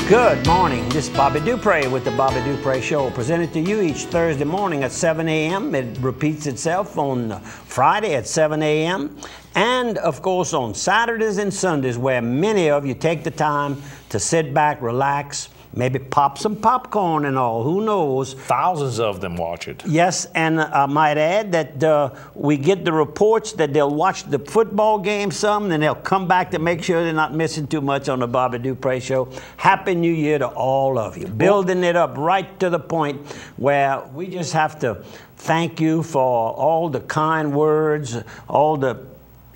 Good morning. This is Bobby Dupre with the Bobby Dupre Show, presented to you each Thursday morning at 7 a.m. It repeats itself on Friday at 7 a.m. and, of course, on Saturdays and Sundays, where many of you take the time to sit back, relax, maybe pop some popcorn and all. Who knows? Thousands of them watch it. Yes, and I might add that we get the reports that they'll watch the football game some, and they'll come back to make sure they're not missing too much on the Bobby Dupre Show. Happy New Year to all of you. Building it up right to the point where we just have to thank you for all the kind words, all the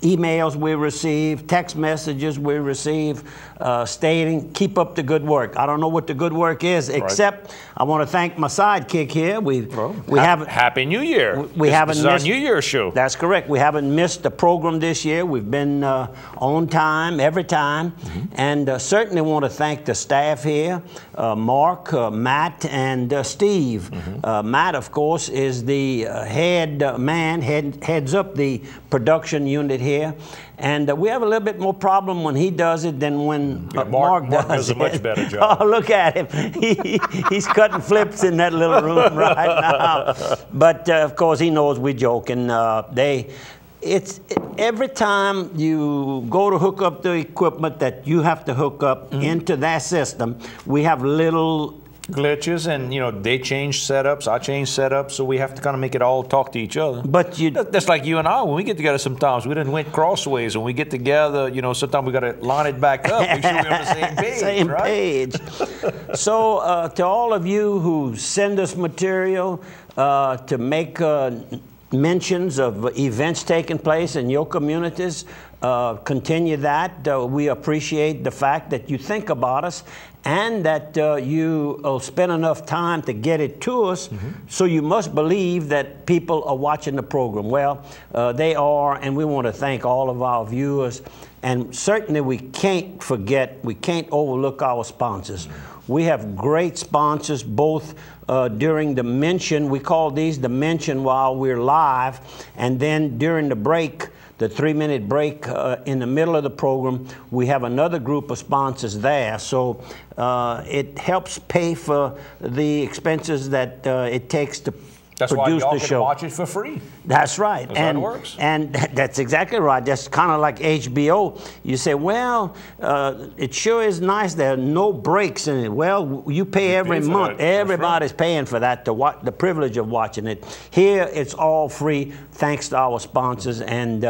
emails we receive, text messages we receive stating, keep up the good work. I don't know what the good work is, except I want to thank my sidekick here. We haven't. Happy New Year. This is our New Year show. That's correct. We haven't missed the program this year. We've been on time, every time. And certainly want to thank the staff here, Mark, Matt, and Steve. Matt, of course, is the heads up the production unit here. And we have a little bit more problem when he does it than when Mark does a much better job. Oh, look at him. He's cutting flips in that little room right now. But, of course, he knows we joke. And every time you go to hook up the equipment that you have to hook up into that system, we have little glitches, and they change setups, I change setups, so we have to kind of make it all talk to each other. But that's like you and I, when we get together sometimes, we didn't went crossways. When we get together, sometimes we got to line it back up, make sure we're on the same page. Same page. So to all of you who send us material to make mentions of events taking place in your communities, continue that. We appreciate the fact that you think about us and that you spend enough time to get it to us. So you must believe that people are watching the program. Well, they are, and we want to thank all of our viewers. And certainly we can't overlook our sponsors. We have great sponsors, both during the mention. We call these the mention while we're live, and then during the break, the 3-minute break in the middle of the program, we have another group of sponsors there. So it helps pay for the expenses that it takes to That's why produce y'all the can show. watch it for free. That's right. That's how it works. And that's exactly right. That's kind of like HBO. You say, well, it sure is nice. There are no breaks in it. Well, you pay every month. Everybody's paying for that, the privilege of watching it. Here, it's all free, thanks to our sponsors. And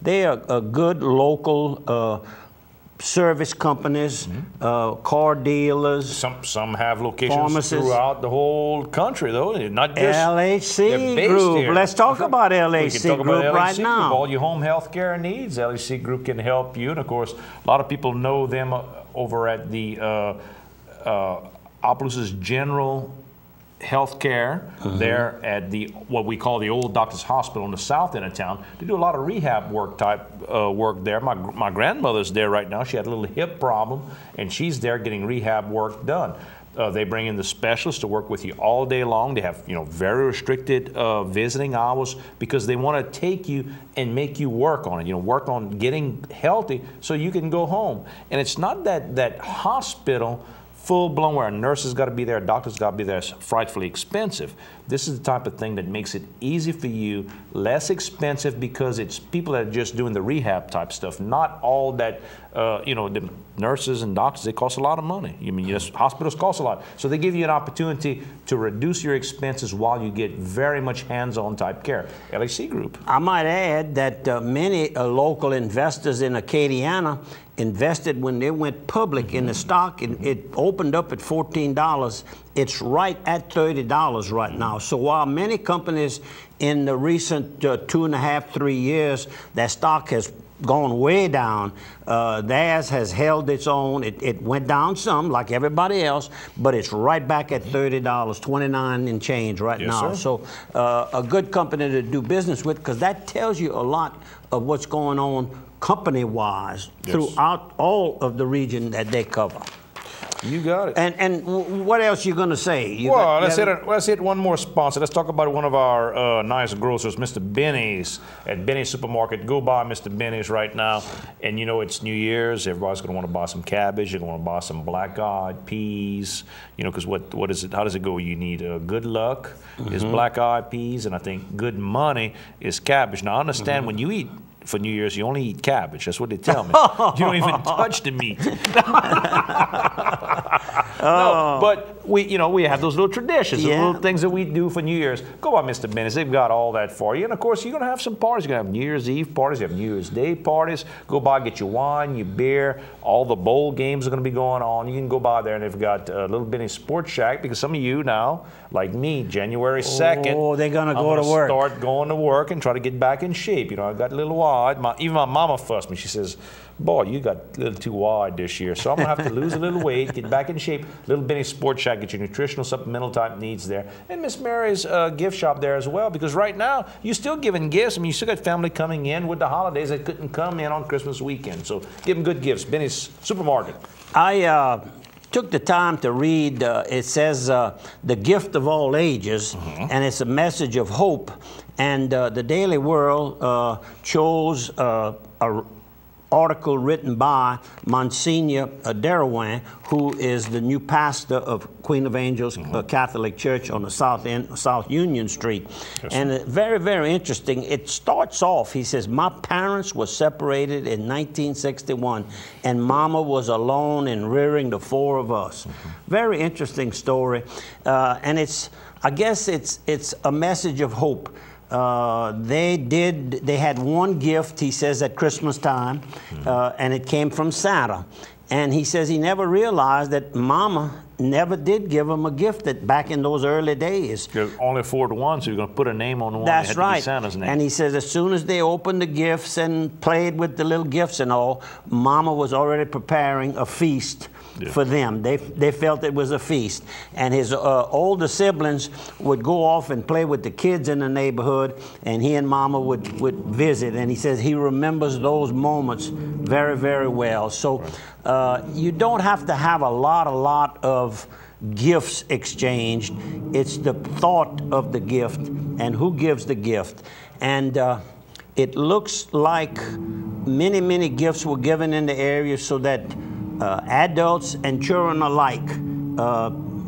they are a good local service companies, car dealers. Some have locations pharmacists throughout the whole country, though. Not just LHC Group. Here. Let's talk about LHC Group right now. All your home health care needs, LHC Group can help you. And of course, a lot of people know them over at the Opelousas General Healthcare there at what we call the Old Doctors Hospital in the south end of town. They do a lot of rehab work work there. My grandmother's there right now. She had a little hip problem, and she's there getting rehab work done. They bring in the specialists to work with you all day long. They have very restricted visiting hours because they want to take you and make you work on it. Work on getting healthy so you can go home. And it's not that hospital full-blown where a nurse has got to be there, a doctor's got to be there, is frightfully expensive. This is the type of thing that makes it easy for you, less expensive, because it's people that are just doing the rehab type stuff, not all that, the nurses and doctors, they cost a lot of money. Yes, hospitals cost a lot. So they give you an opportunity to reduce your expenses while you get very much hands-on type care. LHC Group. I might add that many local investors in Acadiana invested when they went public in the stock. It opened up at $14. It's right at $30 right now. So while many companies in the recent 2.5, 3 years, their stock has gone way down, theirs has held its own. It went down some, like everybody else, but it's right back at $30, 29 and change right now. Sir. So a good company to do business with, because that tells you a lot of what's going on company-wise throughout all of the region that they cover. You got it. And what else you going to say? Well, let's hit one more sponsor. Let's talk about one of our nice grocers, Mr. Benny's at Benny's Supermarket. Go buy Mr. Benny's right now. And you know it's New Year's. Everybody's going to want to buy some cabbage. You're going to want to buy some black-eyed peas. You know, because what is it? How does it go? You need good luck is black-eyed peas, and I think good money is cabbage. Now, I understand when you eat for New Year's, you only eat cabbage. That's what they tell me. You don't even touch the meat. No, but we have those little traditions, the little things that we do for New Year's. Go by Mr. Benny's. They've got all that for you. And of course, you're going to have some parties. You're going to have New Year's Eve parties. You have New Year's Day parties. Go by, get your wine, your beer. All the bowl games are going to be going on. You can go by there, and they've got a little Benny's Sports Shack, because some of you now, like me, January 2nd, oh, they're going to go to work. Start going to work and try to get back in shape. You know, I got a little wide. Even my mama fussed me. She says, boy, you got a little too wide this year. So I'm going to have to lose a little weight, get back in shape. Little Benny's Sports Shack, get your nutritional, supplemental type needs there. And Miss Mary's gift shop there as well, because right now, you're still giving gifts. I mean, you still got family coming in with the holidays that couldn't come in on Christmas weekend. So give them good gifts. Benny's Supermarket. I took the time to read, it says the gift of all ages, and it's a message of hope. And the Daily World chose an article written by Monsignor Derouin, who is the new pastor of Queen of Angels Catholic Church on the South Union Street. Yes. And very, very interesting. It starts off, he says, my parents were separated in 1961, and Mama was alone in rearing the four of us. Very interesting story. And I guess it's a message of hope. They had one gift, he says, at Christmas time, and it came from Santa. And he says he never realized that Mama never did give him a gift back in those early days. You're only afford one, so you're going to put a name on the one. That's that had right. To be Santa's name. And he says as soon as they opened the gifts and played with the little gifts and all, Mama was already preparing a feast for them. They felt it was a feast. And his older siblings would go off and play with the kids in the neighborhood, and he and Mama would visit. And he says he remembers those moments very, very well. So you don't have to have a lot of gifts exchanged. It's the thought of the gift and who gives the gift. And it looks like many gifts were given in the area, so that adults and children alike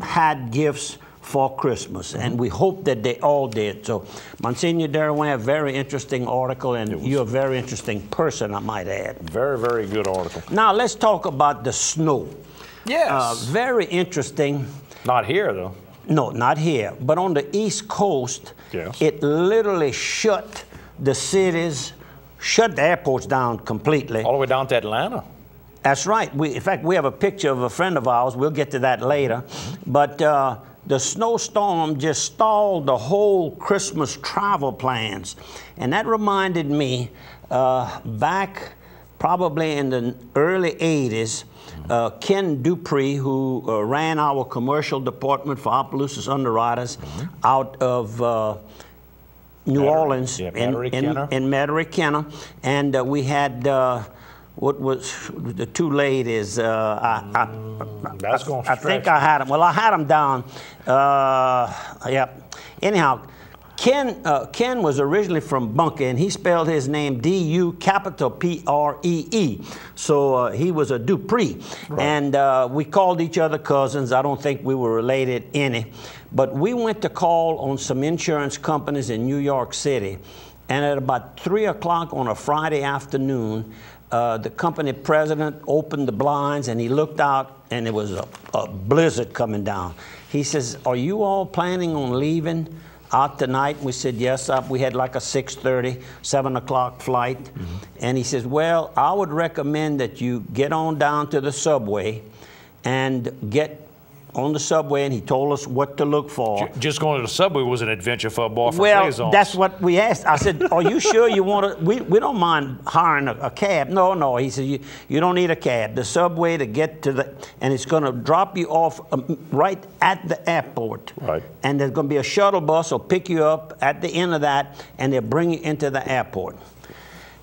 had gifts for Christmas, and we hope that they all did. So, Monsignor Derouin, a very interesting article, and you're a very interesting person, I might add. Very, very good article. Now, let's talk about the snow. Yes. Very interesting. Not here, though. No, not here. But on the East Coast, it literally shut the cities, shut the airports down completely. All the way down to Atlanta. That's right. In fact, we have a picture of a friend of ours. We'll get to that later. But the snowstorm just stalled the whole Christmas travel plans. And that reminded me back probably in the early 80s, Ken Dupree, who ran our commercial department for Opelousas Underwriters out of New Orleans in Metairie-Kenner. And we had what was the two ladies? I think I had them. Well, I had them down. Anyhow, Ken was originally from Bunker, and he spelled his name D-U-P-R-E-E. So he was a Dupree. Right. And we called each other cousins. I don't think we were related any. But we went to call on some insurance companies in New York City. And at about 3 o'clock on a Friday afternoon, the company president opened the blinds, and he looked out, and there was a blizzard coming down. He says, are you all planning on leaving out tonight? We said, yes. We had like a 6:30, 7 o'clock flight. And he says, well, I would recommend that you get on down to the subway and get on the subway, and he told us what to look for. Just going to the subway was an adventure for a boy from Well, that's what we asked. I said, are you sure you want to? We don't mind hiring a cab. No. He said, you don't need a cab. The subway to get to and it's going to drop you off right at the airport. Right. And there's going to be a shuttle bus will pick you up at the end of that, and they'll bring you into the airport.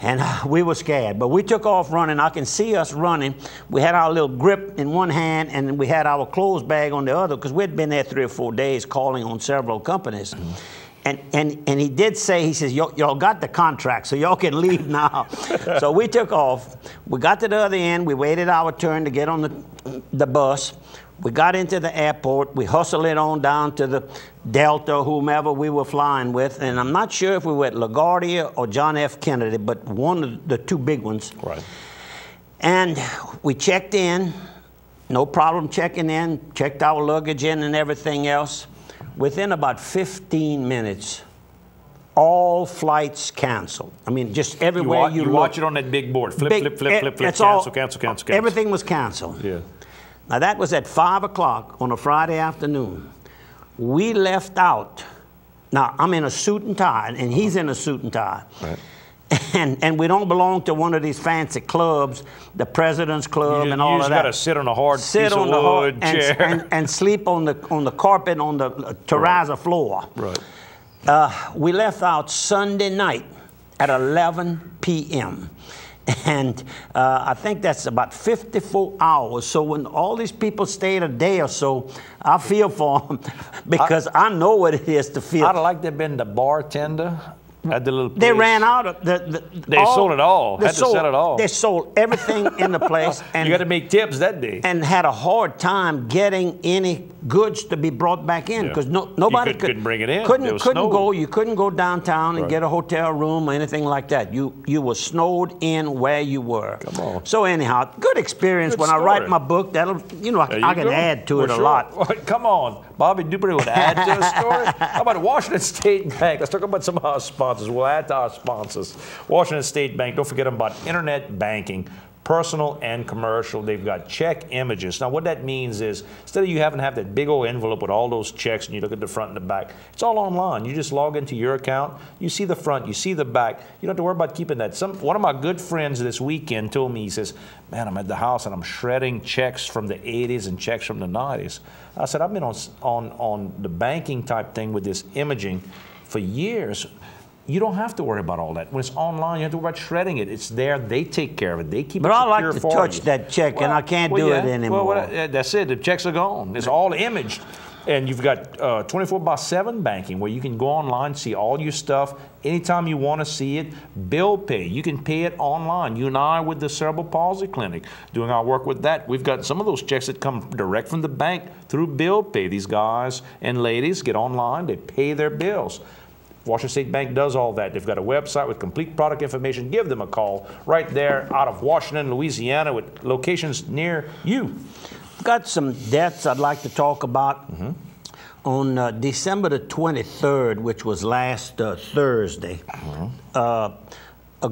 And we were scared, but we took off running. I can see us running. We had our little grip in one hand, and we had our clothes bag on the other, because we'd been there 3 or 4 days calling on several companies. And he did say, he says, y'all got the contract, so y'all can leave now. So we took off. We got to the other end. We waited our turn to get on the bus. We got into the airport. We hustled it on down to the Delta, whomever we were flying with. And I'm not sure if we were at LaGuardia or John F. Kennedy, but one of the two big ones. Right. And we checked in. No problem checking in. Checked our luggage in and everything else. Within about 15 minutes, all flights canceled. I mean, just everywhere you look. Watch it on that big board. Flip, flip, flip, flip, flip. Cancel. Everything was canceled. Yeah. Now, that was at 5 o'clock on a Friday afternoon. We left out. Now, I'm in a suit and tie, and he's in a suit and tie. Right. And we don't belong to one of these fancy clubs, the President's Club and all of that. You just got to sit on a hard piece of wood chair. And sleep on the carpet on the terrazzo floor. Right. We left out Sunday night at 11 p.m. And I think that's about 54 hours. So when all these people stayed a day or so, I feel for them, because I know what it is to feel. I'd like to have been the bartender at the little place. They ran out of They sold it all. Had to sell it all. They sold everything in the place. And you got to make tips that day. And had a hard time getting any goods to be brought back in, because nobody couldn't bring it in. Couldn't go. You couldn't go downtown and get a hotel room or anything like that. You were snowed in where you were. Come on. So anyhow, good experience. When I write my book, that'll I can add to it a lot. Come on, Bobby Dupree would add to a story. How about Washington State Bank? Let's talk about some of our sponsors. We'll add to our sponsors. Washington State Bank. Don't forget about internet banking. Personal and commercial. They've got check images. Now, what that means is, instead of you having to have that big old envelope with all those checks and you look at the front and the back, it's all online. You just log into your account, you see the front, you see the back. You don't have to worry about keeping that. One of my good friends this weekend told me, he says, man, I'm at the house and I'm shredding checks from the 80s and checks from the 90s. I said, I've been on the banking type thing with this imaging for years. You don't have to worry about all that. When it's online, you have to worry about shredding it. It's there. They take care of it. They keep it secure for you. But I like to touch that check, and I can't do it anymore. That's it. The checks are gone. It's all imaged. And you've got 24/7 banking, where you can go online, see all your stuff anytime you want to see it. Bill pay. You can pay it online. You and I with the Cerebral Palsy Clinic doing our work with that. We've got some of those checks that come direct from the bank through bill pay. These guys and ladies get online. They pay their bills. Washington State Bank does all that. They've got a website with complete product information. Give them a call right there out of Washington, Louisiana, with locations near you. I've got some deaths I'd like to talk about. On December the 23rd, which was last Thursday, a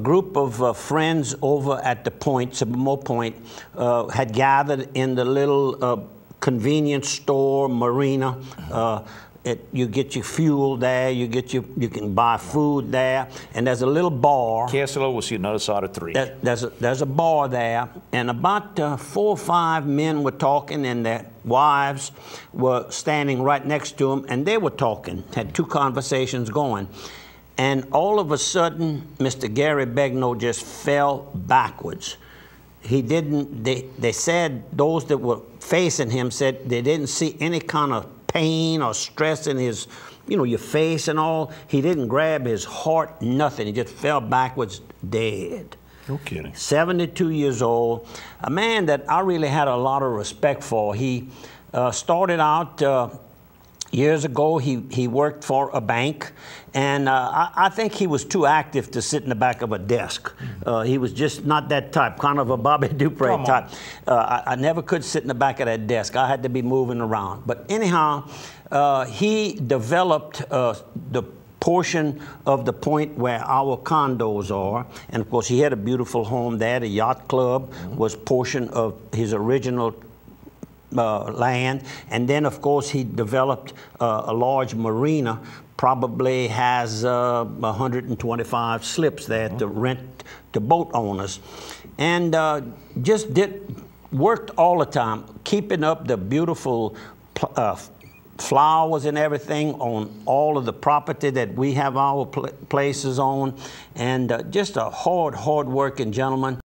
group of friends over at the Point, Sycamore Point, had gathered in the little convenience store marina. You get your fuel there, you can buy food there, and there's a little bar. KSLO will see another side of 3. There's a bar there, and about 4 or 5 men were talking, and their wives were standing right next to them, and they were talking, had 2 conversations going. And all of a sudden, Mr. Gary Begnaud just fell backwards. They said, those that were facing him said they didn't see any kind of pain or stress in his, your face and all. He didn't grab his heart, nothing. He just fell backwards dead. No kidding. 72 years old. A man that I really had a lot of respect for. He started out years ago. He worked for a bank, and I think he was too active to sit in the back of a desk. He was just not that type, kind of a Bobby Dupree type. I never could sit in the back of that desk. I had to be moving around. But anyhow, he developed the portion of the Point where our condos are, and of course he had a beautiful home there. The yacht club was portion of his original land, and then of course he developed a large marina, probably has 125 slips there to rent to boat owners, and worked all the time, keeping up the beautiful flowers and everything on all of the property that we have our places on, and just a hard working gentleman.